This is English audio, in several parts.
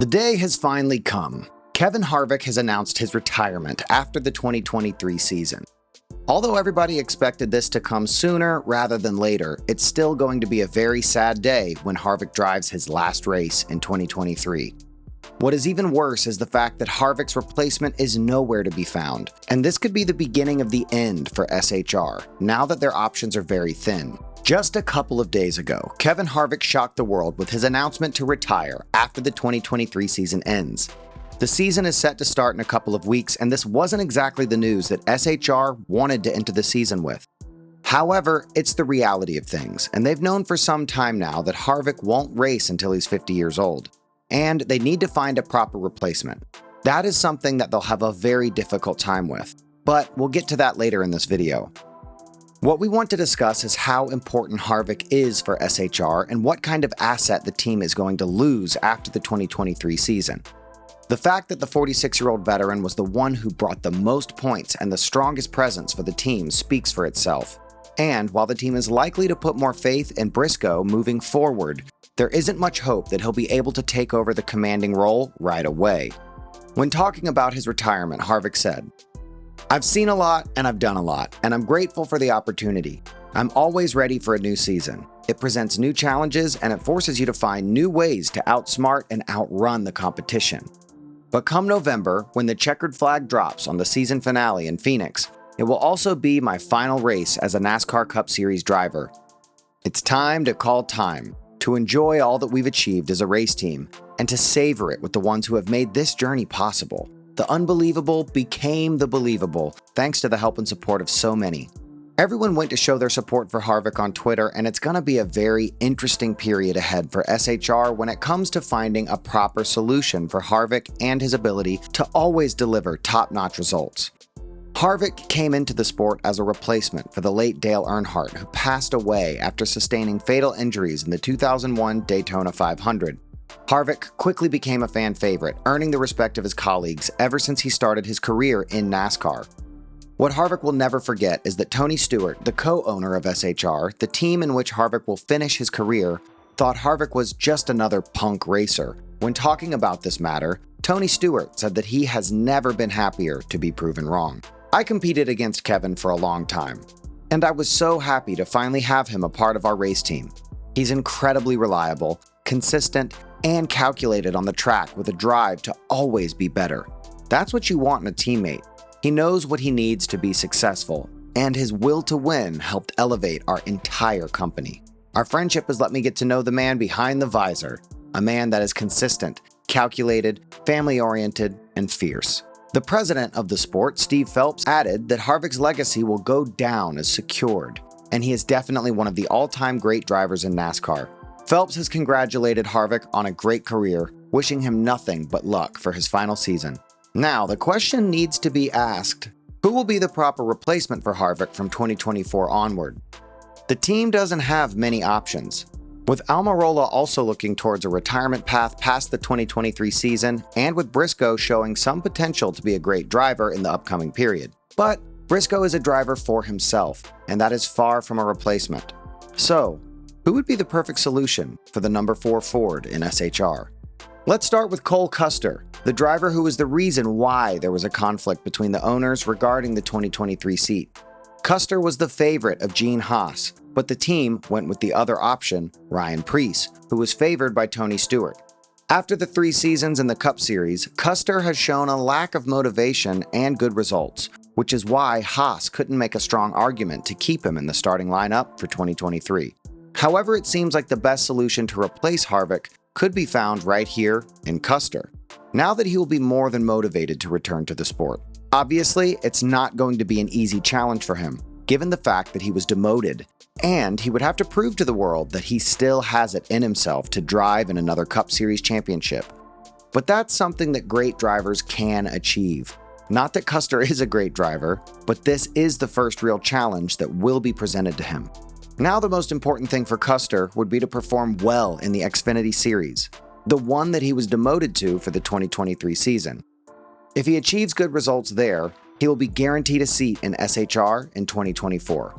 The day has finally come. Kevin Harvick has announced his retirement after the 2023 season. Although everybody expected this to come sooner rather than later, it's still going to be a very sad day when Harvick drives his last race in 2023. What is even worse is the fact that Harvick's replacement is nowhere to be found, and this could be the beginning of the end for SHR, now that their options are very thin. Just a couple of days ago, Kevin Harvick shocked the world with his announcement to retire after the 2023 season ends. The season is set to start in a couple of weeks, and this wasn't exactly the news that SHR wanted to enter the season with. However, it's the reality of things, and they've known for some time now that Harvick won't race until he's 50 years old, and they need to find a proper replacement. That is something that they'll have a very difficult time with, but we'll get to that later in this video. What we want to discuss is how important Harvick is for SHR and what kind of asset the team is going to lose after the 2023 season. The fact that the 46-year-old veteran was the one who brought the most points and the strongest presence for the team speaks for itself. And while the team is likely to put more faith in Briscoe moving forward, there isn't much hope that he'll be able to take over the commanding role right away. When talking about his retirement, Harvick said, "I've seen a lot and I've done a lot, and I'm grateful for the opportunity. I'm always ready for a new season. It presents new challenges and it forces you to find new ways to outsmart and outrun the competition. But come November, when the checkered flag drops on the season finale in Phoenix, it will also be my final race as a NASCAR Cup Series driver. It's time to call time, to enjoy all that we've achieved as a race team, and to savor it with the ones who have made this journey possible. The unbelievable became the believable, thanks to the help and support of so many." Everyone went to show their support for Harvick on Twitter, and it's going to be a very interesting period ahead for SHR when it comes to finding a proper solution for Harvick and his ability to always deliver top-notch results. Harvick came into the sport as a replacement for the late Dale Earnhardt, who passed away after sustaining fatal injuries in the 2001 Daytona 500. Harvick quickly became a fan favorite, earning the respect of his colleagues ever since he started his career in NASCAR. What Harvick will never forget is that Tony Stewart, the co-owner of SHR, the team in which Harvick will finish his career, thought Harvick was just another punk racer. When talking about this matter, Tony Stewart said that he has never been happier to be proven wrong. "I competed against Kevin for a long time, and I was so happy to finally have him a part of our race team. He's incredibly reliable, consistent, and calculated on the track with a drive to always be better. That's what you want in a teammate. He knows what he needs to be successful, and his will to win helped elevate our entire company. Our friendship has let me get to know the man behind the visor, a man that is consistent, calculated, family-oriented, and fierce." The president of the sport, Steve Phelps, added that Harvick's legacy will go down as secured, and he is definitely one of the all-time great drivers in NASCAR. Phelps has congratulated Harvick on a great career, wishing him nothing but luck for his final season. Now, the question needs to be asked, who will be the proper replacement for Harvick from 2024 onward? The team doesn't have many options, with Almirola also looking towards a retirement path past the 2023 season, and with Briscoe showing some potential to be a great driver in the upcoming period. But Briscoe is a driver for himself, and that is far from a replacement. So, who would be the perfect solution for the number 4 Ford in SHR? Let's start with Cole Custer, the driver who was the reason why there was a conflict between the owners regarding the 2023 seat. Custer was the favorite of Gene Haas, but the team went with the other option, Ryan Preece, who was favored by Tony Stewart. After the 3 seasons in the Cup Series, Custer has shown a lack of motivation and good results, which is why Haas couldn't make a strong argument to keep him in the starting lineup for 2023. However, it seems like the best solution to replace Harvick could be found right here in Custer, now that he will be more than motivated to return to the sport. Obviously, it's not going to be an easy challenge for him, given the fact that he was demoted, and he would have to prove to the world that he still has it in himself to drive in another Cup Series championship. But that's something that great drivers can achieve. Not that Custer is a great driver, but this is the first real challenge that will be presented to him. Now the most important thing for Custer would be to perform well in the Xfinity Series, the one that he was demoted to for the 2023 season. If he achieves good results there, he will be guaranteed a seat in SHR in 2024.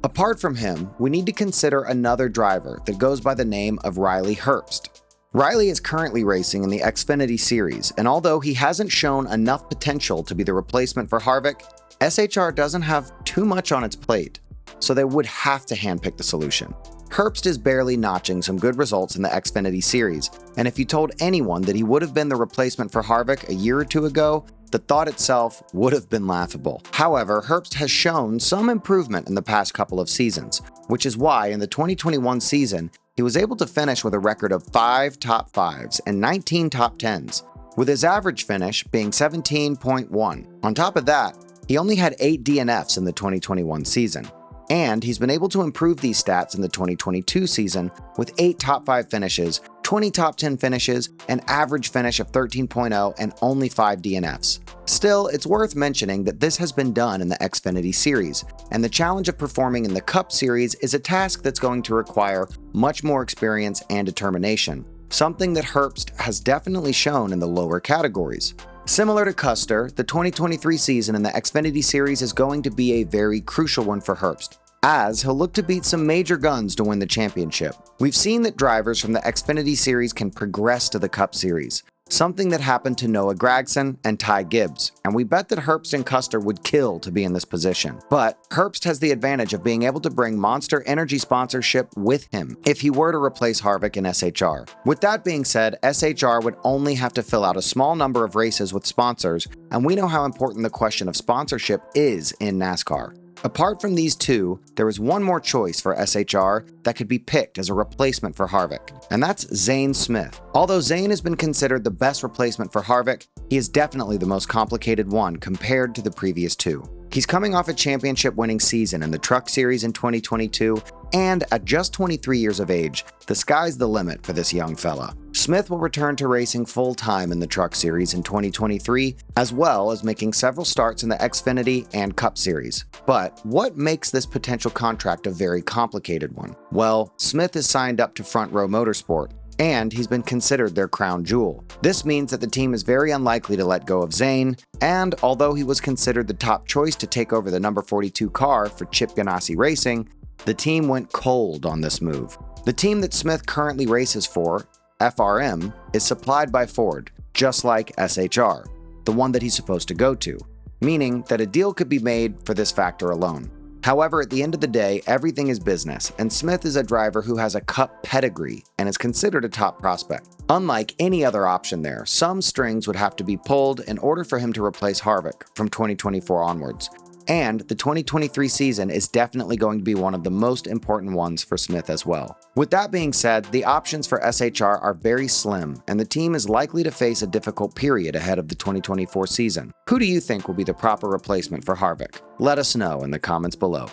Apart from him, we need to consider another driver that goes by the name of Riley Herbst. Riley is currently racing in the Xfinity Series, and although he hasn't shown enough potential to be the replacement for Harvick, SHR doesn't have too much on its plate, so they would have to handpick the solution. Herbst is barely notching some good results in the Xfinity Series, and if you told anyone that he would have been the replacement for Harvick a year or two ago, the thought itself would have been laughable. However, Herbst has shown some improvement in the past couple of seasons, which is why in the 2021 season, he was able to finish with a record of 5 top 5s and 19 top 10s, with his average finish being 17.1. On top of that, he only had 8 DNFs in the 2021 season. And he's been able to improve these stats in the 2022 season with 8 top 5 finishes, 20 top 10 finishes, an average finish of 13.0, and only 5 DNFs. Still, it's worth mentioning that this has been done in the Xfinity Series, and the challenge of performing in the Cup Series is a task that's going to require much more experience and determination, something that Herbst has definitely shown in the lower categories. Similar to Custer, the 2023 season in the Xfinity Series is going to be a very crucial one for Herbst, as he'll look to beat some major guns to win the championship. We've seen that drivers from the Xfinity Series can progress to the Cup Series, something that happened to Noah Gragson and Ty Gibbs, and we bet that Herbst and Custer would kill to be in this position. But Herbst has the advantage of being able to bring Monster Energy sponsorship with him if he were to replace Harvick in SHR. With that being said, SHR would only have to fill out a small number of races with sponsors, and we know how important the question of sponsorship is in NASCAR. Apart from these two, there is one more choice for SHR that could be picked as a replacement for Harvick, and that's Zane Smith. Although Zane has been considered the best replacement for Harvick, he is definitely the most complicated one compared to the previous two. He's coming off a championship-winning season in the Truck Series in 2022, and at just 23 years of age, the sky's the limit for this young fella. Smith will return to racing full-time in the Truck Series in 2023, as well as making several starts in the Xfinity and Cup Series. But what makes this potential contract a very complicated one? Well, Smith is signed up to Front Row Motorsport, and he's been considered their crown jewel. This means that the team is very unlikely to let go of Zane, and although he was considered the top choice to take over the number 42 car for Chip Ganassi Racing, the team went cold on this move. The team that Smith currently races for, FRM, is supplied by Ford, just like SHR, the one that he's supposed to go to, meaning that a deal could be made for this factor alone. However, at the end of the day, everything is business, and Smith is a driver who has a Cup pedigree and is considered a top prospect. Unlike any other option there, some strings would have to be pulled in order for him to replace Harvick from 2024 onwards. And the 2023 season is definitely going to be one of the most important ones for Smith as well. With that being said, the options for SHR are very slim, and the team is likely to face a difficult period ahead of the 2024 season. Who do you think will be the proper replacement for Harvick? Let us know in the comments below.